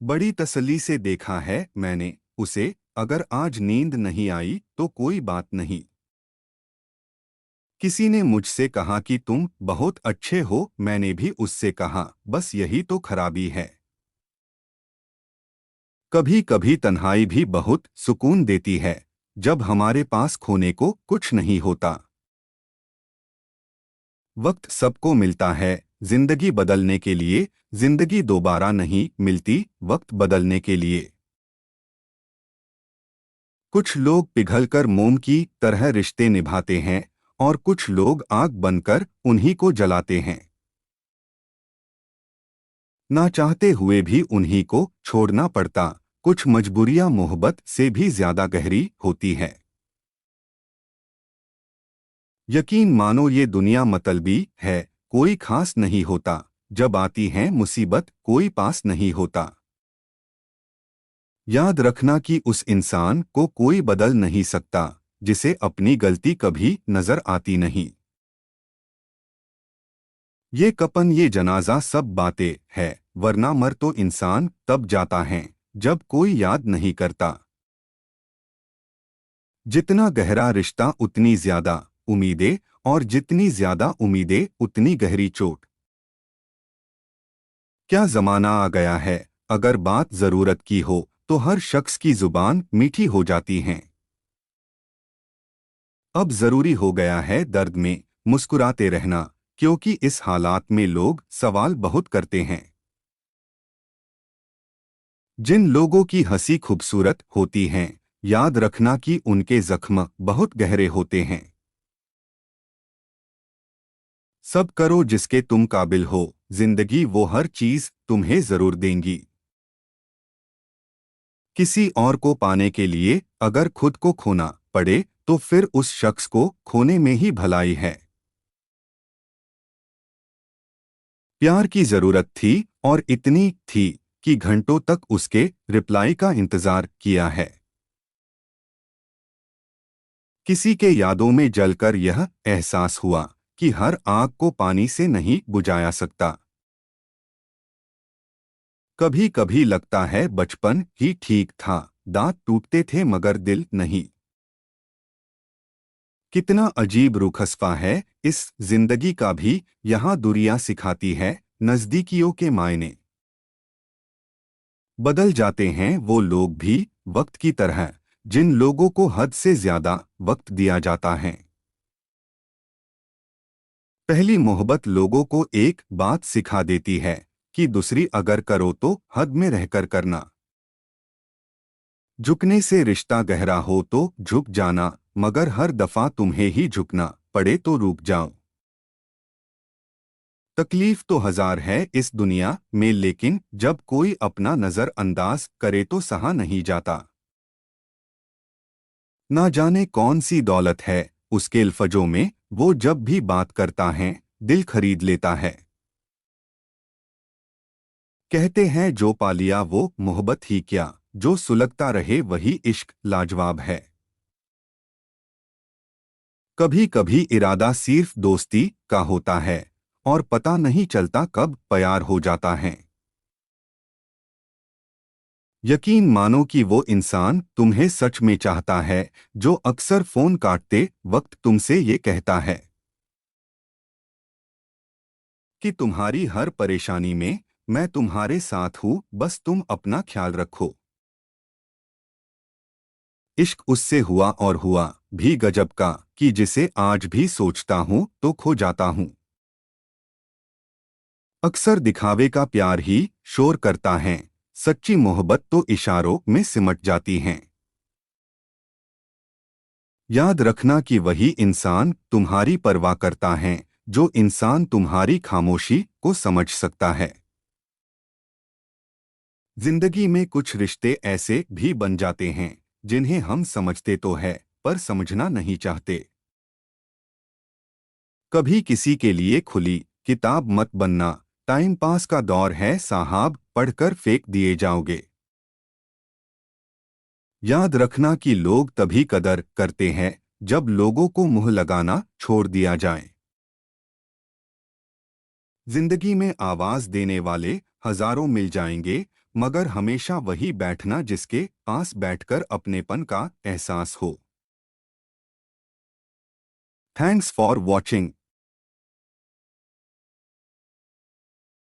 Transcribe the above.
बड़ी तसल्ली से देखा है मैंने उसे। अगर आज नींद नहीं आई तो कोई बात नहीं। किसी ने मुझसे कहा कि तुम बहुत अच्छे हो, मैंने भी उससे कहा बस यही तो खराबी है। कभी कभी तन्हाई भी बहुत सुकून देती है, जब हमारे पास खोने को कुछ नहीं होता। वक्त सबको मिलता है जिंदगी बदलने के लिए। जिंदगी दोबारा नहीं मिलती वक्त बदलने के लिए। कुछ लोग पिघलकर मोम की तरह रिश्ते निभाते हैं और कुछ लोग आग बनकर उन्हीं को जलाते हैं। ना चाहते हुए भी उन्हीं को छोड़ना पड़ता। कुछ मजबूरियां मोहब्बत से भी ज्यादा गहरी होती है। यकीन मानो ये दुनिया मतलबी है, कोई खास नहीं होता। जब आती है मुसीबत कोई पास नहीं होता। याद रखना कि उस इंसान को कोई बदल नहीं सकता जिसे अपनी गलती कभी नजर आती नहीं। ये कपन ये जनाजा सब बातें है, वरना मर तो इंसान तब जाता है जब कोई याद नहीं करता। जितना गहरा रिश्ता उतनी ज्यादा उम्मीदें, और जितनी ज्यादा उम्मीदें उतनी गहरी चोट। क्या जमाना आ गया है, अगर बात जरूरत की हो तो हर शख्स की जुबान मीठी हो जाती है। अब जरूरी हो गया है दर्द में मुस्कुराते रहना, क्योंकि इस हालात में लोग सवाल बहुत करते हैं। जिन लोगों की हंसी खूबसूरत होती है, याद रखना कि उनके जख्म बहुत गहरे होते हैं। सब करो जिसके तुम काबिल हो, जिंदगी वो हर चीज तुम्हें जरूर देंगी। किसी और को पाने के लिए अगर खुद को खोना पड़े तो फिर उस शख्स को खोने में ही भलाई है। प्यार की जरूरत थी और इतनी थी कि घंटों तक उसके रिप्लाई का इंतजार किया है। किसी के यादों में जलकर यह एहसास हुआ कि हर आग को पानी से नहीं बुझाया सकता। कभी कभी लगता है बचपन ही ठीक था, दांत टूटते थे मगर दिल नहीं। कितना अजीब रुखसफा है इस जिंदगी का भी, यहाँ दुनिया सिखाती है नजदीकियों के मायने। बदल जाते हैं वो लोग भी वक्त की तरह, जिन लोगों को हद से ज्यादा वक्त दिया जाता है। पहली मोहब्बत लोगों को एक बात सिखा देती है कि दूसरी अगर करो तो हद में रहकर करना। झुकने से रिश्ता गहरा हो तो झुक जाना, मगर हर दफा तुम्हें ही झुकना पड़े तो रुक जाओ। तकलीफ तो हजार है इस दुनिया में, लेकिन जब कोई अपना नजरअंदाज करे तो सहा नहीं जाता। ना जाने कौन सी दौलत है उसके अल्फजों में, वो जब भी बात करता है दिल खरीद लेता है। कहते हैं जो पा लिया वो मोहब्बत ही क्या, जो सुलगता रहे वही इश्क लाजवाब है। कभी कभी इरादा सिर्फ दोस्ती का होता है और पता नहीं चलता कब प्यार हो जाता है। यकीन मानो कि वो इंसान तुम्हें सच में चाहता है जो अक्सर फोन काटते वक्त तुमसे ये कहता है कि तुम्हारी हर परेशानी में मैं तुम्हारे साथ हूँ, बस तुम अपना ख्याल रखो। इश्क उससे हुआ और हुआ भी गजब का कि जिसे आज भी सोचता हूँ तो खो जाता हूँ। अक्सर दिखावे का प्यार ही शोर करता है, सच्ची मोहब्बत तो इशारों में सिमट जाती हैं। याद रखना कि वही इंसान तुम्हारी परवाह करता है जो इंसान तुम्हारी खामोशी को समझ सकता है। जिंदगी में कुछ रिश्ते ऐसे भी बन जाते हैं जिन्हें हम समझते तो है पर समझना नहीं चाहते। कभी किसी के लिए खुली किताब मत बनना, टाइम पास का दौर है साहब, पढ़कर फेंक दिए जाओगे। याद रखना कि लोग तभी कदर करते हैं जब लोगों को मुंह लगाना छोड़ दिया जाए। जिंदगी में आवाज देने वाले हजारों मिल जाएंगे, मगर हमेशा वही बैठना जिसके पास बैठकर अपनेपन का एहसास हो। Thanks for watching.